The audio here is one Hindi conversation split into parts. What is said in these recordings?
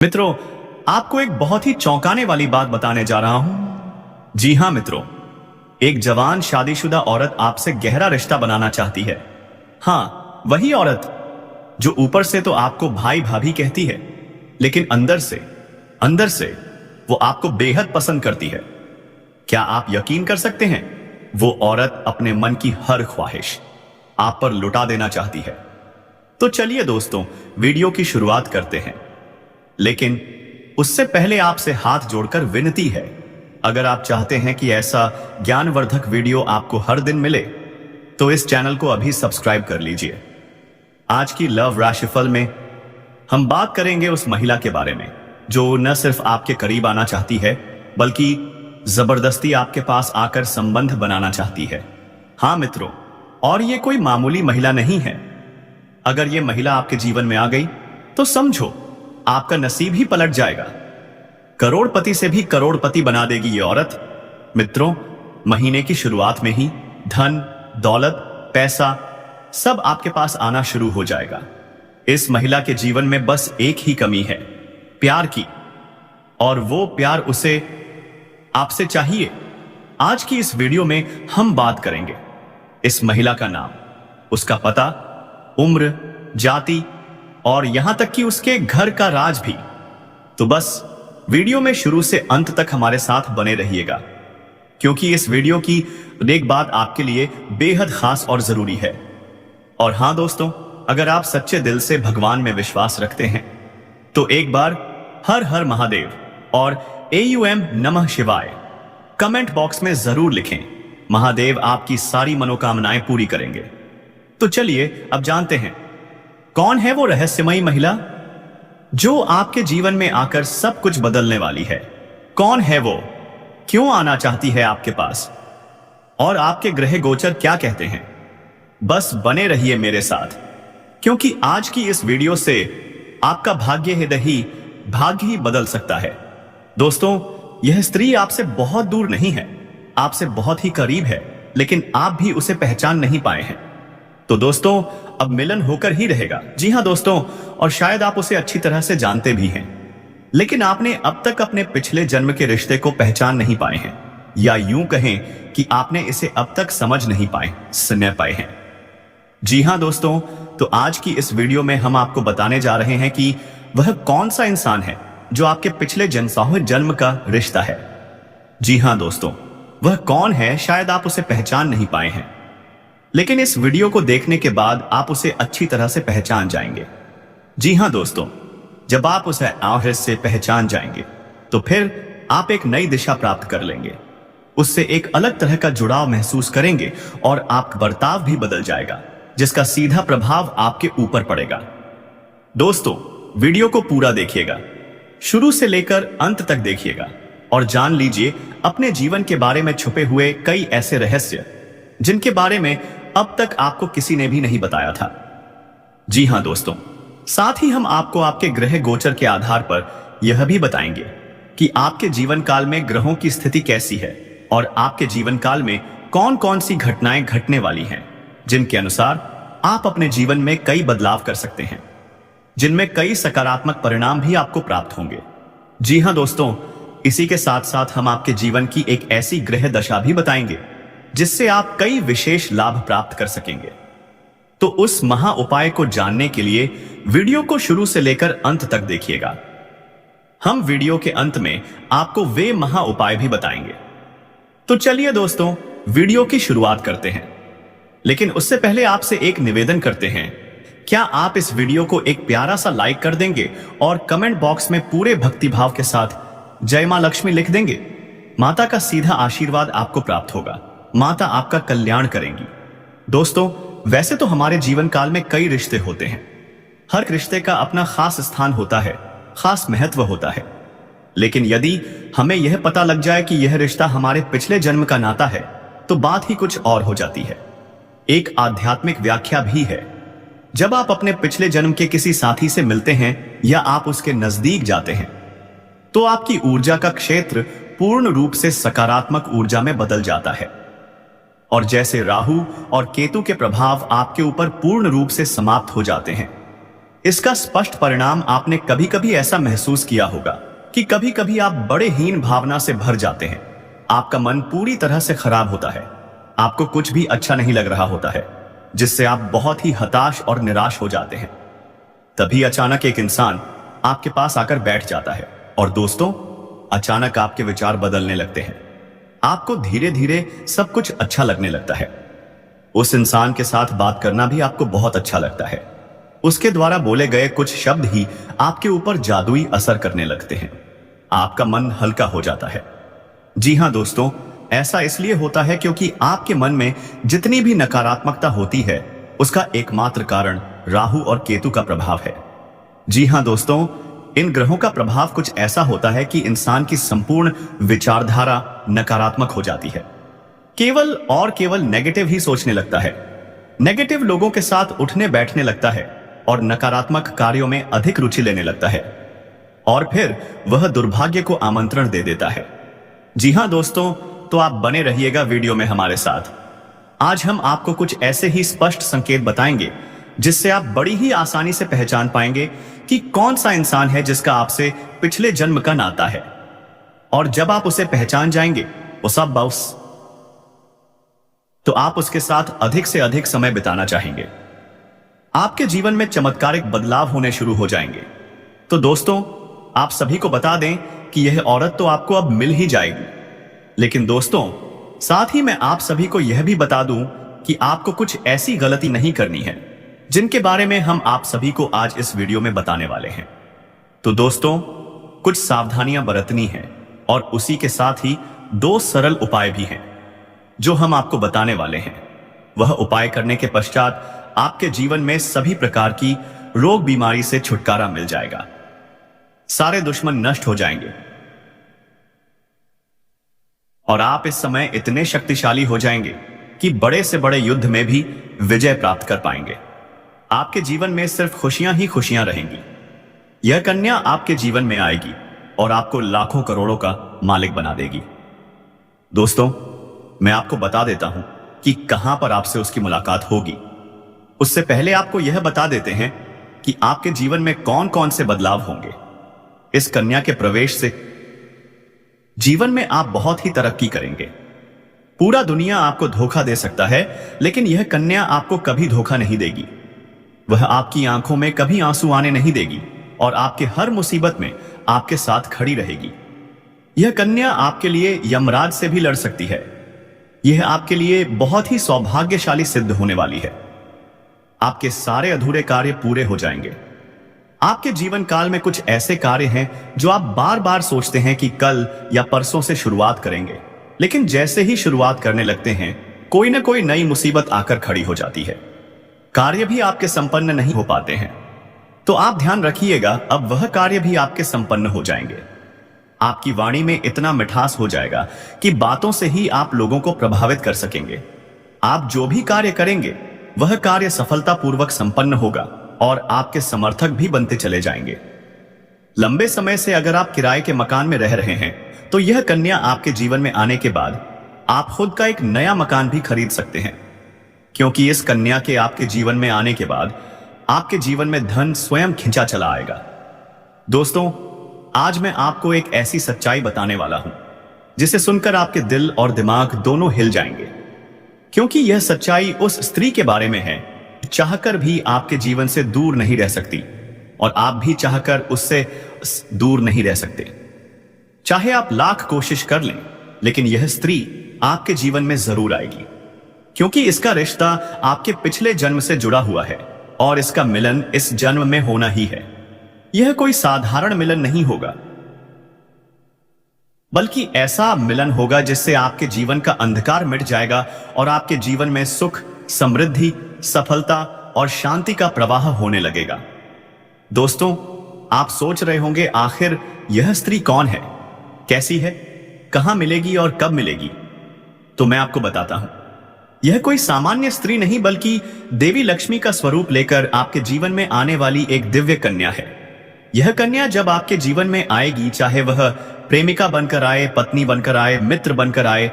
मित्रों, आपको एक बहुत ही चौंकाने वाली बात बताने जा रहा हूं। जी हां मित्रों, एक जवान शादीशुदा औरत आपसे गहरा रिश्ता बनाना चाहती है। हां, वही औरत जो ऊपर से तो आपको भाई भाभी कहती है, लेकिन अंदर से वो आपको बेहद पसंद करती है। क्या आप यकीन कर सकते हैं? वो औरत अपने मन की हर ख्वाहिश आप पर लुटा देना चाहती है। तो चलिए दोस्तों, वीडियो की शुरुआत करते हैं। लेकिन उससे पहले आपसे हाथ जोड़कर विनती है, अगर आप चाहते हैं कि ऐसा ज्ञानवर्धक वीडियो आपको हर दिन मिले, तो इस चैनल को अभी सब्सक्राइब कर लीजिए। आज की लव राशिफल में हम बात करेंगे उस महिला के बारे में जो न सिर्फ आपके करीब आना चाहती है, बल्कि जबरदस्ती आपके पास आकर संबंध बनाना चाहती है। हां मित्रों, और ये कोई मामूली महिला नहीं है। अगर ये महिला आपके जीवन में आ गई तो समझो आपका नसीब ही पलट जाएगा। करोड़पति से भी करोड़पति बना देगी ये औरत। मित्रों, महीने की शुरुआत में ही धन, दौलत, पैसा सब आपके पास आना शुरू हो जाएगा। इस महिला के जीवन में बस एक ही कमी है, प्यार की, और वो प्यार उसे आपसे चाहिए। आज की इस वीडियो में हम बात करेंगे इस महिला का नाम, उसका पता, उम्र, जाति और यहां तक कि उसके घर का राज भी। तो बस वीडियो में शुरू से अंत तक हमारे साथ बने रहिएगा, क्योंकि इस वीडियो की एक बात आपके लिए बेहद खास और जरूरी है। और हां दोस्तों, अगर आप सच्चे दिल से भगवान में विश्वास रखते हैं तो एक बार हर हर महादेव और AUM नमः शिवाय कमेंट बॉक्स में जरूर लिखें। महादेव आपकी सारी मनोकामनाएं पूरी करेंगे। तो चलिए अब जानते हैं कौन है वो रहस्यमयी महिला जो आपके जीवन में आकर सब कुछ बदलने वाली है। कौन है वो, क्यों आना चाहती है आपके पास, और आपके ग्रह गोचर क्या कहते हैं। बस बने रहिए मेरे साथ, क्योंकि आज की इस वीडियो से आपका भाग्य ही बदल सकता है। दोस्तों, यह स्त्री आपसे बहुत दूर नहीं है, आपसे बहुत ही करीब है, लेकिन आप भी उसे पहचान नहीं पाए हैं। तो दोस्तों, अब मिलन होकर ही रहेगा। जी हां दोस्तों, और शायद आप उसे अच्छी तरह से जानते भी हैं, लेकिन आपने अब तक अपने पिछले जन्म के रिश्ते को पहचान नहीं पाए हैं, या यूं कहें कि आपने इसे अब तक समझ नहीं पाए हैं। जी हां दोस्तों, तो आज की इस वीडियो में हम आपको बताने जा रहे हैं कि वह कौन सा इंसान है जो आपके पिछले जन्म का रिश्ता है। जी हां दोस्तों, वह कौन है, शायद आप उसे पहचान नहीं पाए हैं, लेकिन इस वीडियो को देखने के बाद आप उसे अच्छी तरह से पहचान जाएंगे। जी हां दोस्तों, जब आप उसे आहज से पहचान जाएंगे तो फिर आप एक नई दिशा प्राप्त कर लेंगे, उससे एक अलग तरह का जुड़ाव महसूस करेंगे और आपका बर्ताव भी बदल जाएगा, जिसका सीधा प्रभाव आपके ऊपर पड़ेगा। दोस्तों, वीडियो को पूरा देखिएगा, शुरू से लेकर अंत तक देखिएगा और जान लीजिए अपने जीवन के बारे में छुपे हुए कई ऐसे रहस्य जिनके बारे में अब तक आपको किसी ने भी नहीं बताया था। जी हां दोस्तों, साथ ही हम आपको आपके ग्रह गोचर के आधार पर यह भी बताएंगे कि आपके जीवन काल में ग्रहों की स्थिति कैसी है और आपके जीवन काल में कौन कौन सी घटनाएं घटने वाली हैं, जिनके अनुसार आप अपने जीवन में कई बदलाव कर सकते हैं, जिनमें कई सकारात्मक परिणाम भी आपको प्राप्त होंगे। जी हां दोस्तों, इसी के साथ साथ हम आपके जीवन की एक ऐसी ग्रह दशा भी बताएंगे जिससे आप कई विशेष लाभ प्राप्त कर सकेंगे। तो उस महा उपाय को जानने के लिए वीडियो को शुरू से लेकर अंत तक देखिएगा। हम वीडियो के अंत में आपको वे महा उपाय भी बताएंगे। तो चलिए दोस्तों, वीडियो की शुरुआत करते हैं, लेकिन उससे पहले आपसे एक निवेदन करते हैं। क्या आप इस वीडियो को एक प्यारा सा लाइक कर देंगे और कमेंट बॉक्स में पूरे भक्तिभाव के साथ जय मां लक्ष्मी लिख देंगे। माता का सीधा आशीर्वाद आपको प्राप्त होगा, माता आपका कल्याण करेंगी। दोस्तों, वैसे तो हमारे जीवन काल में कई रिश्ते होते हैं, हर रिश्ते का अपना खास स्थान होता है, खास महत्व होता है, लेकिन यदि हमें यह पता लग जाए कि यह रिश्ता हमारे पिछले जन्म का नाता है तो बात ही कुछ और हो जाती है। एक आध्यात्मिक व्याख्या भी है, जब आप अपने पिछले जन्म के किसी साथी से मिलते हैं या आप उसके नजदीक जाते हैं तो आपकी ऊर्जा का क्षेत्र पूर्ण रूप से सकारात्मक ऊर्जा में बदल जाता है, और जैसे राहु और केतु के प्रभाव आपके ऊपर पूर्ण रूप से समाप्त हो जाते हैं, इसका स्पष्ट परिणाम आपने कभी कभी ऐसा महसूस किया होगा कि कभी कभी आप बड़े हीन भावना से भर जाते हैं। आपका मन पूरी तरह से खराब होता है, आपको कुछ भी अच्छा नहीं लग रहा होता है, जिससे आप बहुत ही हताश और निराश हो जाते हैं। तभी अचानक एक इंसान आपके पास आकर बैठ जाता है और दोस्तों, अचानक आपके विचार बदलने लगते हैं। आपको धीरे धीरे सब कुछ अच्छा लगने लगता है। उस इंसान के साथ बात करना भी आपको बहुत अच्छा लगता है। उसके द्वारा बोले गए कुछ शब्द ही आपके ऊपर जादुई असर करने लगते हैं। आपका मन हल्का हो जाता है। जी हां दोस्तों, ऐसा इसलिए होता है क्योंकि आपके मन में जितनी भी नकारात्मकता होती है, उसका एकमात्र कारण राहु और केतु का प्रभाव है। जी हां दोस्तों, इन ग्रहों का प्रभाव कुछ ऐसा होता है कि इंसान की संपूर्ण विचारधारा नकारात्मक हो जाती है। केवल और केवल नेगेटिव ही सोचने लगता है, नेगेटिव लोगों के साथ उठने बैठने लगता है और नकारात्मक कार्यों में अधिक रुचि लेने लगता है और फिर वह दुर्भाग्य को आमंत्रण दे देता है। जी हां दोस्तों, तो आप बने रहिएगा वीडियो में हमारे साथ। आज हम आपको कुछ ऐसे ही स्पष्ट संकेत बताएंगे जिससे आप बड़ी ही आसानी से पहचान पाएंगे कि कौन सा इंसान है जिसका आपसे पिछले जन्म का नाता है। और जब आप उसे पहचान जाएंगे, वो सब बॉस, तो आप उसके साथ अधिक से अधिक समय बिताना चाहेंगे। आपके जीवन में चमत्कारिक बदलाव होने शुरू हो जाएंगे। तो दोस्तों, आप सभी को बता दें कि यह औरत तो आपको अब मिल ही जाएगी, लेकिन दोस्तों, साथ ही मैं आप सभी को यह भी बता दूं कि आपको कुछ ऐसी गलती नहीं करनी है जिनके बारे में हम आप सभी को आज इस वीडियो में बताने वाले हैं। तो दोस्तों, कुछ सावधानियां बरतनी हैं और उसी के साथ ही 2 सरल उपाय भी हैं जो हम आपको बताने वाले हैं। वह उपाय करने के पश्चात आपके जीवन में सभी प्रकार की रोग बीमारी से छुटकारा मिल जाएगा। सारे दुश्मन नष्ट हो जाएंगे और आप इस समय इतने शक्तिशाली हो जाएंगे कि बड़े से बड़े युद्ध में भी विजय प्राप्त कर पाएंगे। आपके जीवन में सिर्फ खुशियां ही खुशियां रहेंगी। यह कन्या आपके जीवन में आएगी और आपको लाखों करोड़ों का मालिक बना देगी। दोस्तों, मैं आपको बता देता हूं कि कहां पर आपसे उसकी मुलाकात होगी। उससे पहले आपको यह बता देते हैं कि आपके जीवन में कौन कौन से बदलाव होंगे। इस कन्या के प्रवेश से जीवन में आप बहुत ही तरक्की करेंगे। पूरा दुनिया आपको धोखा दे सकता है, लेकिन यह कन्या आपको कभी धोखा नहीं देगी। वह आपकी आंखों में कभी आंसू आने नहीं देगी और आपके हर मुसीबत में आपके साथ खड़ी रहेगी। यह कन्या आपके लिए यमराज से भी लड़ सकती है। यह आपके लिए बहुत ही सौभाग्यशाली सिद्ध होने वाली है। आपके सारे अधूरे कार्य पूरे हो जाएंगे। आपके जीवन काल में कुछ ऐसे कार्य हैं जो आप बार बार सोचते हैं कि कल या परसों से शुरुआत करेंगे, लेकिन जैसे ही शुरुआत करने लगते हैं, कोई ना कोई नई मुसीबत आकर खड़ी हो जाती है। कार्य भी आपके संपन्न नहीं हो पाते हैं। तो आप ध्यान रखिएगा, अब वह कार्य भी आपके संपन्न हो जाएंगे। आपकी वाणी में इतना मिठास हो जाएगा कि बातों से ही आप लोगों को प्रभावित कर सकेंगे। आप जो भी कार्य करेंगे, वह कार्य सफलतापूर्वक संपन्न होगा और आपके समर्थक भी बनते चले जाएंगे। लंबे समय से अगर आप किराए के मकान में रह रहे हैं, तो यह कन्या आपके जीवन में आने के बाद आप खुद का एक नया मकान भी खरीद सकते हैं, क्योंकि इस कन्या के आपके जीवन में आने के बाद आपके जीवन में धन स्वयं खिंचा चला आएगा। दोस्तों, आज मैं आपको एक ऐसी सच्चाई बताने वाला हूं जिसे सुनकर आपके दिल और दिमाग दोनों हिल जाएंगे, क्योंकि यह सच्चाई उस स्त्री के बारे में है चाहकर भी आपके जीवन से दूर नहीं रह सकती और आप भी चाहकर उससे दूर नहीं रह सकते। चाहे आप लाख कोशिश कर लें, लेकिन यह स्त्री आपके जीवन में जरूर आएगी, क्योंकि इसका रिश्ता आपके पिछले जन्म से जुड़ा हुआ है और इसका मिलन इस जन्म में होना ही है। यह कोई साधारण मिलन नहीं होगा, बल्कि ऐसा मिलन होगा जिससे आपके जीवन का अंधकार मिट जाएगा और आपके जीवन में सुख, समृद्धि, सफलता और शांति का प्रवाह होने लगेगा। दोस्तों, आप सोच रहे होंगे, आखिर यह स्त्री कौन है, कैसी है, कहां मिलेगी और कब मिलेगी? तो मैं आपको बताता हूं। यह कोई सामान्य स्त्री नहीं, बल्कि देवी लक्ष्मी का स्वरूप लेकर आपके जीवन में आने वाली एक दिव्य कन्या है। यह कन्या जब आपके जीवन में आएगी, चाहे वह प्रेमिका बनकर आए, पत्नी बनकर आए, मित्र बनकर आए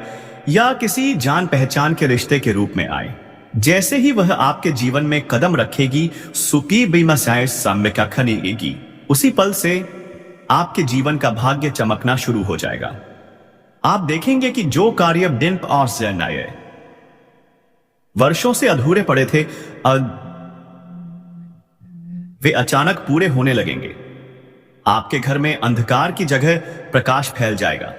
या किसी जान पहचान के रिश्ते के रूप में आए, जैसे ही वह आपके जीवन में कदम रखेगी, सुपी बीमाशाय साम्यका खनेगी, उसी पल से आपके जीवन का भाग्य चमकना शुरू हो जाएगा। आप देखेंगे कि जो कार्य दिन और नए वर्षों से अधूरे पड़े थे, वे अचानक पूरे होने लगेंगे। आपके घर में अंधकार की जगह प्रकाश फैल जाएगा।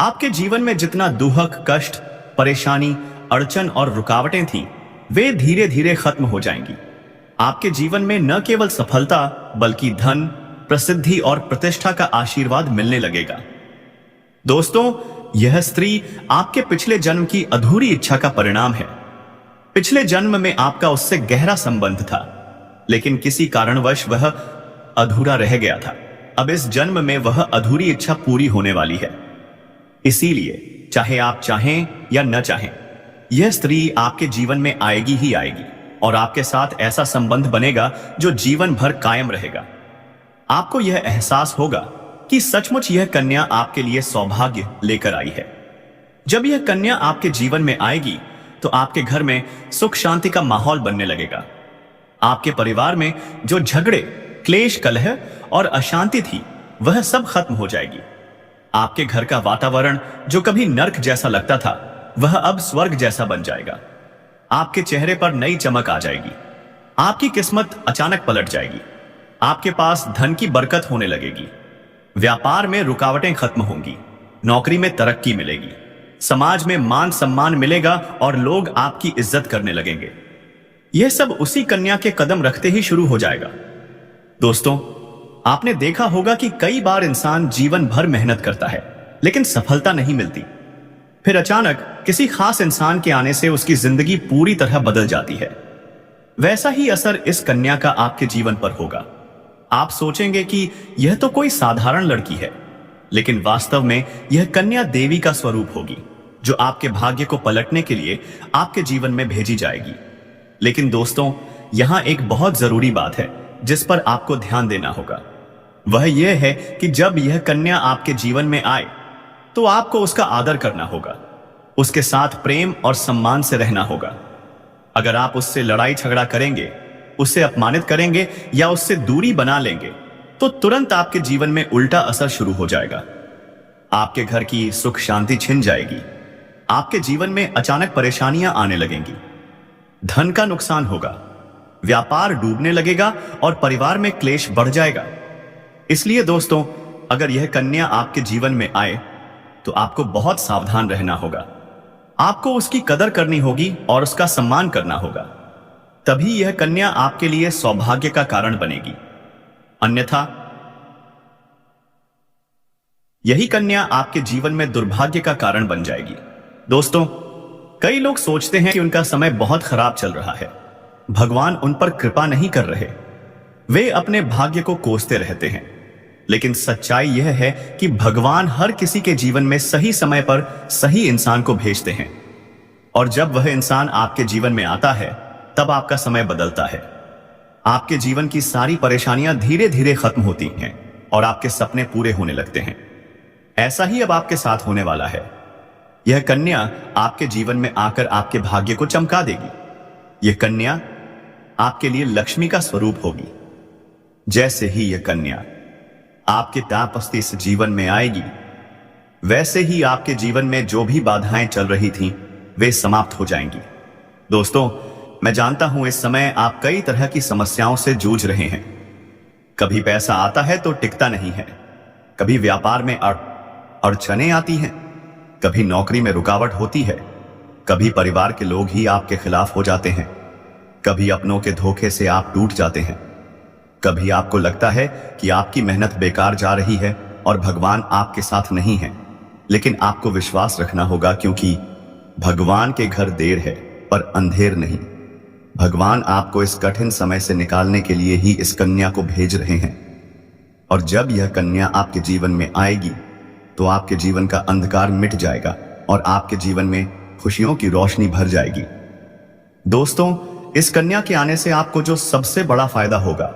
आपके जीवन में जितना दुहक, कष्ट, परेशानी, अड़चन और रुकावटें थीं, वे धीरे धीरे खत्म हो जाएंगी। आपके जीवन में न केवल सफलता बल्कि धन, प्रसिद्धि और प्रतिष्ठा का आशीर्वाद मिलने लगेगा। दोस्तों, यह स्त्री आपके पिछले जन्म की अधूरी इच्छा का परिणाम है। पिछले जन्म में आपका उससे गहरा संबंध था, लेकिन किसी कारणवश वह अधूरा रह गया था। अब इस जन्म में वह अधूरी इच्छा पूरी होने वाली है। इसीलिए चाहे आप चाहें या न चाहें, यह स्त्री आपके जीवन में आएगी ही आएगी और आपके साथ ऐसा संबंध बनेगा जो जीवन भर कायम रहेगा। आपको यह एहसास होगा कि सचमुच यह कन्या आपके लिए सौभाग्य लेकर आई है। जब यह कन्या आपके जीवन में आएगी तो आपके घर में सुख शांति का माहौल बनने लगेगा। आपके परिवार में जो झगड़े, क्लेश, कलह और अशांति थी, वह सब खत्म हो जाएगी। आपके घर का वातावरण जो कभी नर्क जैसा लगता था, वह अब स्वर्ग जैसा बन जाएगा। आपके चेहरे पर नई चमक आ जाएगी। आपकी किस्मत अचानक पलट जाएगी। आपके पास धन की बरकत होने लगेगी। व्यापार में रुकावटें खत्म होंगी। नौकरी में तरक्की मिलेगी। समाज में मान सम्मान मिलेगा और लोग आपकी इज्जत करने लगेंगे। यह सब उसी कन्या के कदम रखते ही शुरू हो जाएगा। दोस्तों, आपने देखा होगा कि कई बार इंसान जीवन भर मेहनत करता है, लेकिन सफलता नहीं मिलती। फिर अचानक किसी खास इंसान के आने से उसकी जिंदगी पूरी तरह बदल जाती है। वैसा ही असर इस कन्या का आपके जीवन पर होगा। आप सोचेंगे कि यह तो कोई साधारण लड़की है, लेकिन वास्तव में यह कन्या देवी का स्वरूप होगी, जो आपके भाग्य को पलटने के लिए आपके जीवन में भेजी जाएगी। लेकिन दोस्तों, यहां एक बहुत जरूरी बात है जिस पर आपको ध्यान देना होगा। वह यह है कि जब यह कन्या आपके जीवन में आए तो आपको उसका आदर करना होगा, उसके साथ प्रेम और सम्मान से रहना होगा। अगर आप उससे लड़ाई झगड़ा करेंगे, उसे अपमानित करेंगे या उससे दूरी बना लेंगे, तो तुरंत आपके जीवन में उल्टा असर शुरू हो जाएगा। आपके घर की सुख शांति छिन जाएगी। आपके जीवन में अचानक परेशानियां आने लगेंगी। धन का नुकसान होगा, व्यापार डूबने लगेगा और परिवार में क्लेश बढ़ जाएगा। इसलिए दोस्तों, अगर यह कन्या आपके जीवन में आए तो आपको बहुत सावधान रहना होगा। आपको उसकी कदर करनी होगी और उसका सम्मान करना होगा। तभी यह कन्या आपके लिए सौभाग्य का कारण बनेगी। अन्यथा यही कन्या आपके जीवन में दुर्भाग्य का कारण बन जाएगी। दोस्तों, कई लोग सोचते हैं कि उनका समय बहुत खराब चल रहा है, भगवान उन पर कृपा नहीं कर रहे। वे अपने भाग्य को कोसते रहते हैं। लेकिन सच्चाई यह है कि भगवान हर किसी के जीवन में सही समय पर सही इंसान को भेजते हैं, और जब वह इंसान आपके जीवन में आता है तब आपका समय बदलता है। आपके जीवन की सारी परेशानियां धीरे धीरे खत्म होती हैं और आपके सपने पूरे होने लगते हैं। ऐसा ही अब आपके साथ होने वाला है। यह कन्या आपके जीवन में आकर आपके भाग्य को चमका देगी। यह कन्या आपके लिए लक्ष्मी का स्वरूप होगी। जैसे ही यह कन्या आपके तापस्ती से जीवन में आएगी, वैसे ही आपके जीवन में जो भी बाधाएं चल रही थीं, वे समाप्त हो जाएंगी। दोस्तों, मैं जानता हूं इस समय आप कई तरह की समस्याओं से जूझ रहे हैं। कभी पैसा आता है तो टिकता नहीं है, कभी व्यापार में अड़चनें आती हैं, कभी नौकरी में रुकावट होती है, कभी परिवार के लोग ही आपके खिलाफ हो जाते हैं, कभी अपनों के धोखे से आप टूट जाते हैं, कभी आपको लगता है कि आपकी मेहनत बेकार जा रही है और भगवान आपके साथ नहीं है। लेकिन आपको विश्वास रखना होगा, क्योंकि भगवान के घर देर है पर अंधेर नहीं। भगवान आपको इस कठिन समय से निकालने के लिए ही इस कन्या को भेज रहे हैं। और जब यह कन्या आपके जीवन में आएगी तो आपके जीवन का अंधकार मिट जाएगा और आपके जीवन में खुशियों की रोशनी भर जाएगी। दोस्तों, इस कन्या के आने से आपको जो सबसे बड़ा फायदा होगा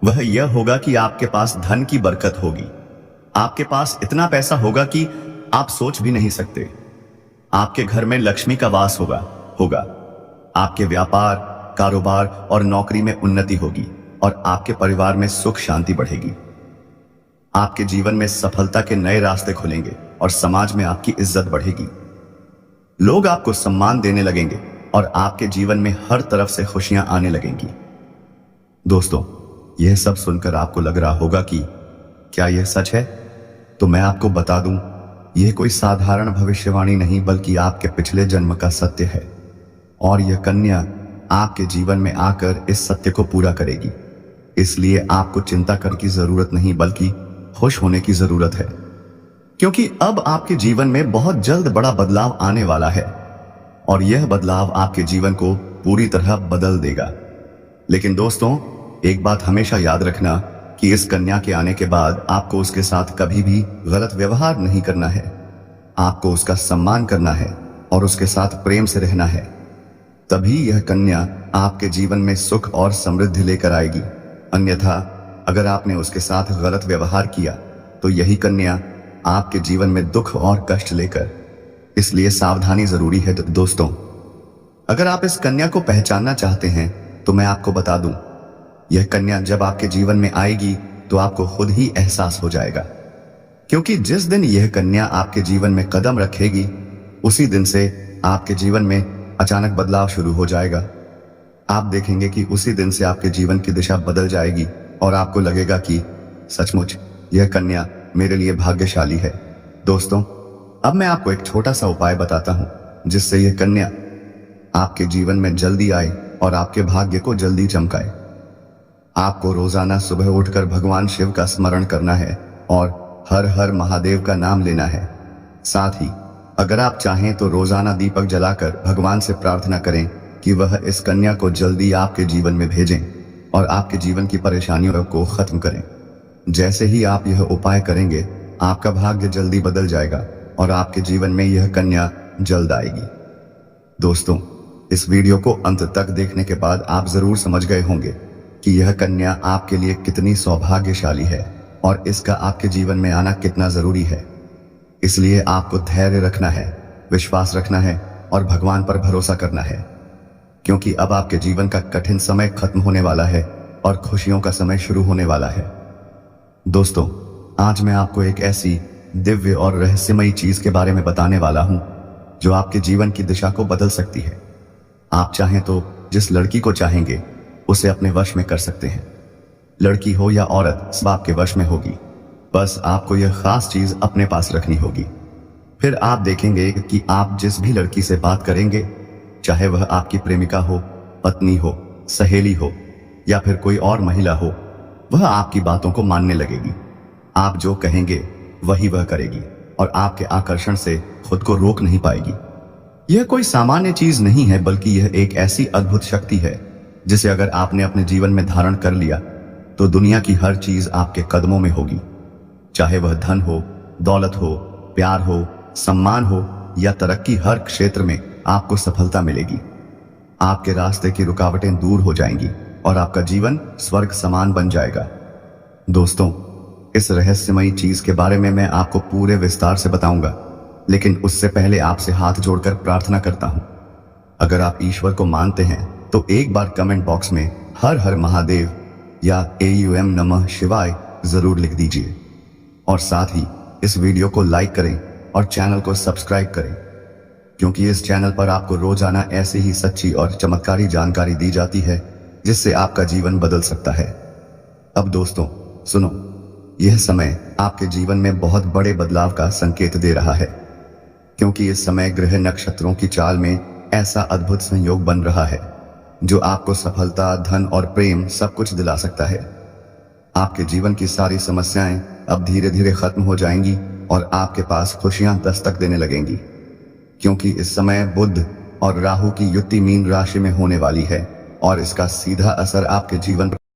वह यह होगा कि आपके पास धन की बरकत होगी। आपके पास इतना पैसा होगा कि आप सोच भी नहीं सकते। आपके घर में लक्ष्मी का वास होगा। आपके व्यापार, कारोबार और नौकरी में उन्नति होगी और आपके परिवार में सुख शांति बढ़ेगी। आपके जीवन में सफलता के नए रास्ते खुलेंगे और समाज में आपकी इज्जत बढ़ेगी। लोग आपको सम्मान देने लगेंगे और आपके जीवन में हर तरफ से खुशियां आने लगेंगी। दोस्तों, यह सब सुनकर आपको लग रहा होगा कि क्या यह सच है? तो मैं आपको बता दूं, यह कोई साधारण भविष्यवाणी नहीं बल्कि आपके पिछले जन्म का सत्य है और यह कन्या आपके जीवन में आकर इस सत्य को पूरा करेगी। इसलिए आपको चिंता करने की जरूरत नहीं बल्कि खुश होने की जरूरत है, क्योंकि अब आपके जीवन में बहुत जल्द बड़ा बदलाव आने वाला है और यह बदलाव आपके जीवन को पूरी तरह बदल देगा। लेकिन दोस्तों, एक बात हमेशा याद रखना कि इस कन्या के आने के बाद आपको उसके साथ कभी भी गलत व्यवहार नहीं करना है। आपको उसका सम्मान करना है और उसके साथ प्रेम से रहना है। तभी यह कन्या आपके जीवन में सुख और समृद्धि लेकर आएगी। अन्यथा अगर आपने उसके साथ गलत व्यवहार किया तो यही कन्या आपके जीवन में दुख और कष्ट लेकर, इसलिए सावधानी जरूरी है। दोस्तों, अगर आप इस कन्या को पहचानना चाहते हैं तो मैं आपको बता दूं, यह कन्या जब आपके जीवन में आएगी तो आपको खुद ही एहसास हो जाएगा, क्योंकि जिस दिन यह कन्या आपके जीवन में कदम रखेगी उसी दिन से आपके जीवन में अचानक बदलाव शुरू हो जाएगा। आप देखेंगे कि उसी दिन से आपके जीवन की दिशा बदल जाएगी और आपको लगेगा कि सचमुच यह कन्या मेरे लिए भाग्यशाली है। दोस्तों, अब मैं आपको एक छोटा सा उपाय बताता हूं जिससे यह कन्या आपके जीवन में जल्दी आए और आपके भाग्य को जल्दी चमकाए। आपको रोजाना सुबह उठकर भगवान शिव का स्मरण करना है और हर हर महादेव का नाम लेना है। साथ ही अगर आप चाहें तो रोजाना दीपक जलाकर भगवान से प्रार्थना करें कि वह इस कन्या को जल्दी आपके जीवन में भेजें और आपके जीवन की परेशानियों को खत्म करें। जैसे ही आप यह उपाय करेंगे, आपका भाग्य जल्दी बदल जाएगा और आपके जीवन में यह कन्या जल्द आएगी। दोस्तों, इस वीडियो को अंत तक देखने के बाद आप जरूर समझ गए होंगे कि यह कन्या आपके लिए कितनी सौभाग्यशाली है और इसका आपके जीवन में आना कितना जरूरी है। इसलिए आपको धैर्य रखना है, विश्वास रखना है और भगवान पर भरोसा करना है, क्योंकि अब आपके जीवन का कठिन समय खत्म होने वाला है और खुशियों का समय शुरू होने वाला है। दोस्तों, आज मैं आपको एक ऐसी दिव्य और रहस्यमयी चीज के बारे में बताने वाला हूं जो आपके जीवन की दिशा को बदल सकती है। आप चाहें तो जिस लड़की को चाहेंगे उसे अपने वश में कर सकते हैं। लड़की हो या औरत, सब आपके वश में होगी। बस आपको यह खास चीज अपने पास रखनी होगी। फिर आप देखेंगे कि आप जिस भी लड़की से बात करेंगे, चाहे वह आपकी प्रेमिका हो, पत्नी हो, सहेली हो या फिर कोई और महिला हो, वह आपकी बातों को मानने लगेगी। आप जो कहेंगे वही वह करेगी और आपके आकर्षण से खुद को रोक नहीं पाएगी। यह कोई सामान्य चीज नहीं है बल्कि यह एक ऐसी अद्भुत शक्ति है जिसे अगर आपने अपने जीवन में धारण कर लिया तो दुनिया की हर चीज आपके कदमों में होगी। चाहे वह धन हो, दौलत हो, प्यार हो, सम्मान हो या तरक्की, हर क्षेत्र में आपको सफलता मिलेगी। आपके रास्ते की रुकावटें दूर हो जाएंगी और आपका जीवन स्वर्ग समान बन जाएगा। दोस्तों, इस रहस्यमयी चीज के बारे में मैं आपको पूरे विस्तार से बताऊंगा, लेकिन उससे पहले आपसे हाथ जोड़कर प्रार्थना करता हूं। अगर आप ईश्वर को मानते हैं तो एक बार कमेंट बॉक्स में हर हर महादेव या AUM नमः शिवाय जरूर लिख दीजिए और साथ ही इस वीडियो को लाइक करें और चैनल को सब्सक्राइब करें, क्योंकि इस चैनल पर आपको रोजाना ऐसी ही सच्ची और चमत्कारी जानकारी दी जाती है जिससे आपका जीवन बदल सकता है। अब दोस्तों सुनो, यह समय आपके जीवन में बहुत बड़े बदलाव का संकेत दे रहा है, क्योंकि इस समय ग्रह नक्षत्रों की चाल में ऐसा अद्भुत संयोग बन रहा है जो आपको सफलता, धन और प्रेम सब कुछ दिला सकता है। आपके जीवन की सारी समस्याएं अब धीरे धीरे खत्म हो जाएंगी और आपके पास खुशियां दस्तक देने लगेंगी, क्योंकि इस समय बुध और राहु की युति मीन राशि में होने वाली है और इसका सीधा असर आपके जीवन पर